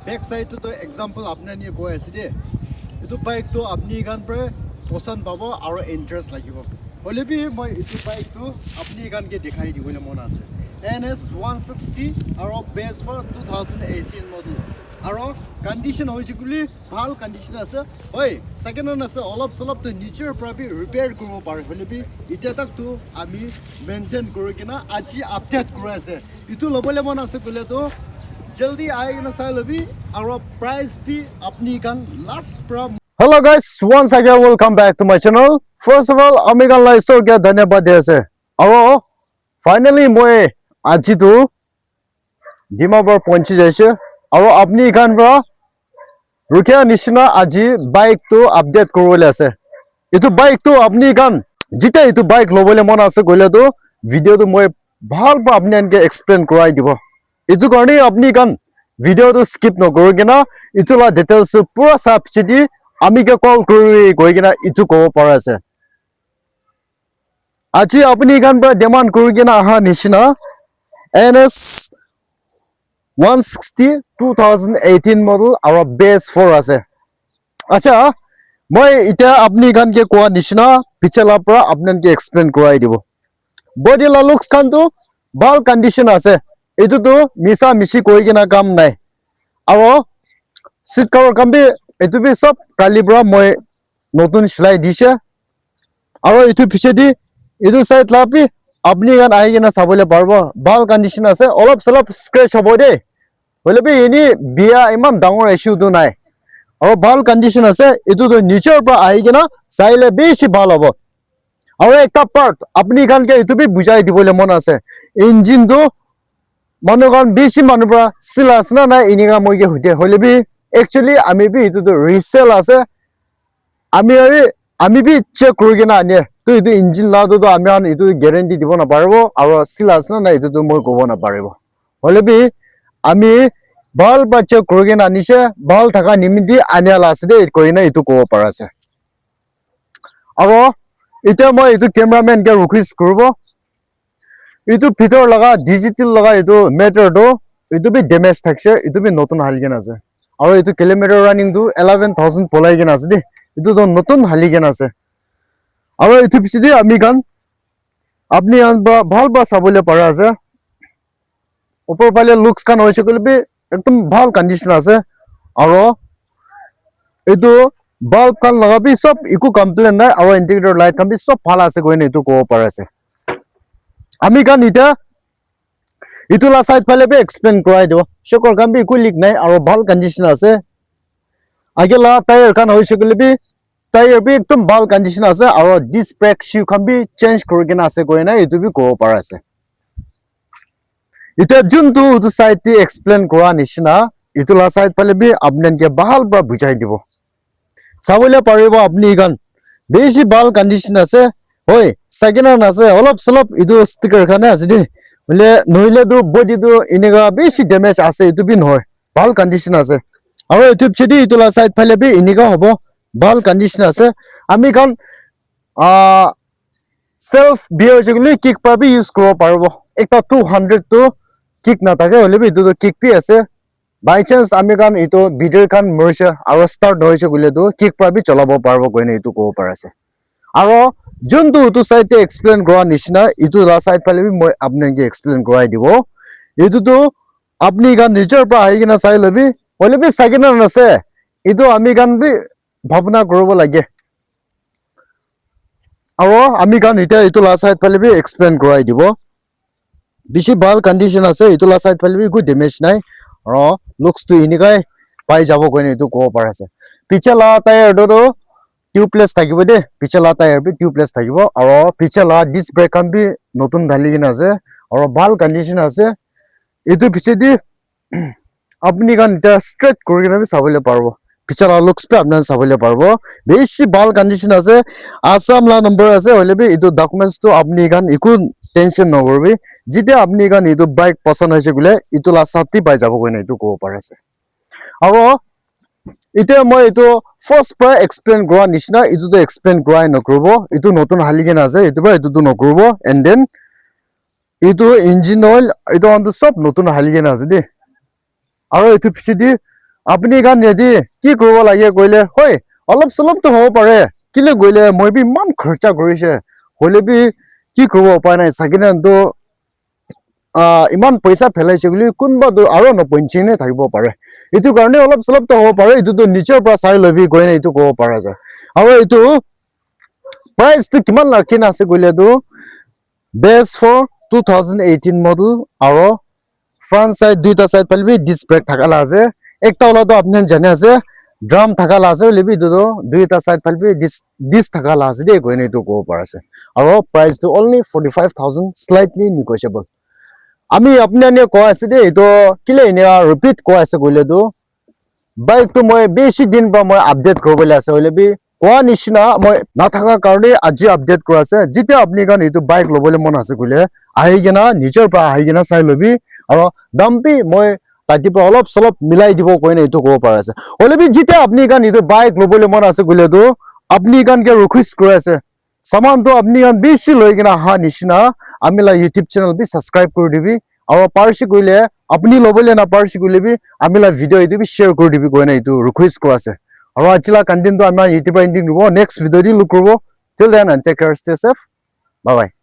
back side तो example आपने नहीं कोई ऐसे दे इतो बाइक तो अपनी गान पर पसंद पाबो और इंटरेस्ट लागिबो बोले भी मैं इतो बाइक तो अपनी गान के दिखाई दी बोले मन আছে NS 160 और बेस फॉर 2018 मॉडल और कंडीशन होइছে গুলি ভাল कंडीशन আছে ওই সেকেন্ড হ্যান্ড আছে অলপ সলপ তো নিচেৰ পৰা বি ৰিপেয়াৰ কৰিব পাৰে হলে বি এতিয়া তক তো আমি মেইনটেইন কৰি কিনা আজি আপডেট কৰি আছে ইটো লবলে মন আছে কলে তো जल्दी आएगा ना साल अभी और प्राइस भी अपनी gun last price hello guys once again welcome back to my channel first of all আমি গান লাইছৰ কে ধন্যবাদ দি আছে আৰু ফাইনালি মই আজি তো ডিমাবৰ পঞ্চি যাইছে আৰু আপনি গান পৰা रुकिया निसिना আজি বাইক তো আপডেট কৰিবলৈ আছে এটো বাইক তো আপনি গান जिते এটো বাইক লবলৈ মন আছে গলে তো ভিডিও তো মই ভাল পা আপনি এনকে এক্সপ্লেইন কৰাই দিব इतु करने अपनी गन वीडियो तो स्किप न करोगे ना इतुला डिटेल्स पूरा साफ चिदी आमी के कॉल करी कोई ना इतु को पड़ा से आजी अपनी गन पर डिमांड करोगे ना हा निशिना NS 160 2018 मॉडल और बेस 4 আছে अच्छा মই ইটা अपनी गन के কোয়া নিশিনা পিছলা পৰা আপনাকে এক্সপ্লেইন কৰাই দিব বডি লা লুকস খান তো ভাল কন্ডিশন আছে এটো তো মিছা মিছি কই কিনা কাম নাই আৰু সিট কভাৰ কাম বি এটো বি সব কালি পৰা মই নতুন সিলাই দিছে আৰু এটো পিছে দি এটো সাইড লাপি আপনি গান আই কিনা চাবলে পারবো ভাল কন্ডিশন আছে অলপ সলপ স্ক্র্যাচ হ'ব দে হলে বি এনি বিয়া ইমান ডাঙৰ ইস্যু তো নাই আৰু ভাল কন্ডিশন আছে এটো তো নিচৰ পৰা আই কিনা চাইলে বেছি ভাল হ'ব আৰু একটা পার্ট আপনি গান কে এটো বি বুজাই দিবলে মন আছে ইঞ্জিন তো মানুগান বেশি মানুরা সিলাস না না ইনিগা মইগে হইতে হইলে বি एक्चुअली আমি বি ইটো তো রিসেল আছে আমি বি চেক করি না আনে তো ইটো ইঞ্জিন লাদো তো আমি আন ইটো গ্যারান্টি দিব না পারবো আর সিলাস না না ইটো তো মই কব না পারবো হইলে বি আমি ভাল বা চেক করি না আনিছে ভাল থাকা নিমিদি আনিয়ালা আছে দে কই না ইটো কব পারাছে আর এটা মই ইটো ক্যামেরাম্যান কে রিকোয়েস্ট করব इतु ভিতর লাগা ডিজিটাল লাগা ইতু মেটার তো ইতু বি ড্যামেজ থাকছে ইতু বি নতুন হালিগেন আছে আর ইতু কিলোমিটার রানিং তো 11000 পলাইগেন আছে দে ইতু তো নতুন হালিগেন আছে আর ইতু পিছে দি আমি গান আপনি ভাল বা সাবলে পারা আছে উপর পালে লুকস কান হইছে কলে বি একদম ভাল কন্ডিশন আছে আর ইতু বাল্ব কান লাগা বি সব ইকো কমপ্লেন নাই আর ইন্ডিকেটর লাইট কান বি সব ভাল আছে কইনে ইতু কো পারা আছে আমি গান ইটা ইতুলা সাইড ফালে বে এক্সপ্লেইন কৰাই দিব शकৰ কাম বি কুলিক নাই আৰু ভাল কন্ডিশন আছে আগেলা টায়াৰ কান হইছে গলে বি টায়াৰ বি একদম ভাল কন্ডিশন আছে আৰু ডিস্ক ব্ৰেক শু কাম বি চেঞ্জ কৰি কিনা আছে কই না ইতু বি কো পাৰা আছে ইটা জুনটো উটো সাইড টি এক্সপ্লেইন কৰা নিচিনা ইতুলা সাইড ফালে বি আপোনাকে ভাল বা বুজাই দিব চাবলে পাৰিব আপুনি গান বেছি ভাল কন্ডিশন আছে ওই সেকেন্ড হ্যান্ড আছে অলপ সলপ ইদু স্টিকার খানে আছে দে বলে নইলে তো বডি তো ইনেগা বেশি ড্যামেজ আছে ইতু বি নহয় ভাল কন্ডিশন আছে আৰু ইউটিউব চেদি ইতুলা সাইড ফালে বি ইনেগা হবো ভাল কন্ডিশন আছে আমি কান সেলফ বিয়োজিক্যালি কিক পাবি ইউজ কৰিব পারবো একটা 200 তো কিক না থাকে হলে বি ইতু তো কিক পি আছে বাই চান্স আমি কান ইতো ভিডিও কান মৰছে আৰু স্টাৰ্ট হৈছে গলে তো কিক পাবি চলাব পাৰবো কইনে ইতু কব পাৰাছে আৰু জন্তু তো সাইডে এক্সপ্লেইন কৰা নিচিনা ইটো লা সাইড পালে বি মই আপনাকে এক্সপ্লেইন কৰাই দিব ইটো তো আপনি গান নিচৰ পৰা আহি কিনা চাই লবি হলে বি সেকেন্ড হ্যান্ড আছে ইটো আমি গান বি ভাবনা কৰিব লাগে আৰু আমি গান ইটা ইটো লা সাইড পালে বি এক্সপ্লেইন কৰাই দিব বেছি ভাল কন্ডিশন আছে ইটো লা সাইড পালে বি কো ড্যামেজ নাই আৰু লুকস তো ইনিকাই পাই যাব কইনে ইটো কব পাৰাছে পিছলা টায়াৰ তো টিউবলেস থাকিব দে পিছলা টায়াৰ বি টিউবলেস থাকিব আৰু পিছলা ডিস্ক ব্ৰেক কাম বি নতুন ঢালিগিন আছে আৰু ভাল কন্ডিশন আছে এটো পিছে দি আপনি গান এটা স্ট্ৰেট কৰি কিনে চাবলে পাৰবো পিছলা লুকস পে আপনি চাবলে পাৰবো বেশি ভাল কন্ডিশন আছে আসাম লা নম্বৰ আছে হলে বি এটো ডকুমেন্টস তো আপনি গান ইকো টেনশন নকৰবি জিতে আপনি গান এটো বাইক পছন্দ হৈছে গলে ইতুলা সাথী পাই যাব কইনে এটো কব পারাছে আৰু ইতে মই এটো ফাৰ্স্ট পৰা এক্সপ্লেইন কৰা নিচিনা ইটো তো এক্সপ্লেইন কৰাই নকৰব ইটো নতুন হালিগেন আছে ইটো পৰা ইটো তো নকৰব এন্ড দেন ইটো ইঞ্জিন অয়েল ইটো অন সব নতুন হালিগেন আছে দে আৰু ইটো পিছে দি আপুনি গান যদি কি কৰিব লাগে কইলে হয় অলপ চলপ তো হ'ব পাৰে কিলে গইলে মই বি ইমান খৰচা কৰিছে হলে বি কি কৰিব উপায় নাই সাকিনা তো ইমান পইচা ফেলাইছে বুলি কোনবা আৰু নপঞ্চিনে থাকিব পাৰে এটো কাৰণে অলপ চলপ তো হ'ব পাৰে এটো তো নিচৰ পৰা চাই লবি গইনে এটো ক'ব পাৰা যায় আৰু এটো প্ৰাইস তো কিমান লাখিন আছে কইলে তো বেষ্ট ফৰ 2018 মডেল আৰু front side দুইটা side পালবি disc brake থাকালা আছে একটা হলো তো আপনি জানে আছে drum থাকালা আছে লিবি দুটো দুইটা side পালবি disc থাকালা আছে দে কইনে এটো ক'ব পাৰা আছে আৰু প্ৰাইস তো only 45000 slightly negotiable আমি আপনি আনি কয় আছে দে এটো কিলে এনে ৰিপিট কয় আছে কইলে তো বাইক তো মই বেছি দিন বা মই আপডেট কৰিবলৈ আছে হলে বি কোৱা নিচিনা মই নাথাকা কাৰণে আজি আপডেট কৰা আছে যেতিয়া আপনি গান এটো বাইক লবলৈ মন আছে কইলে আহি গনা নিজৰ পৰা আহি গনা চাই লবি আৰু দামপি মই তাতি পৰা অলপ সলপ মিলাই দিব কইনে এটো ক'ব পাৰা আছে হলে বি যেতিয়া আপনি গান এটো বাইক লবলৈ মন আছে কইলে তো আপনি গান কে ৰিকুৱেষ্ট কৰা আছে সামান তো আপনি গান বেছি লৈ গনা হা নিচিনা আমিলা ইউটিউব চ্যানেল বি সাবস্ক্রাইব কৰি দিবি আৰু পাৰছি কইলে আপনি লবলৈ না পাৰছি কইলে বি আমিলা ভিডিও এটো বি শেয়াৰ কৰি দিবি কইনে এটো ৰিকুৱেষ্ট কৰা আছে আৰু আজিলা কন্টেন্ট তো আমাৰ ইউটিউব এন্ডিং দিব নেক্সট ভিডিও দি লুক কৰিব till then and take care stay safe bye bye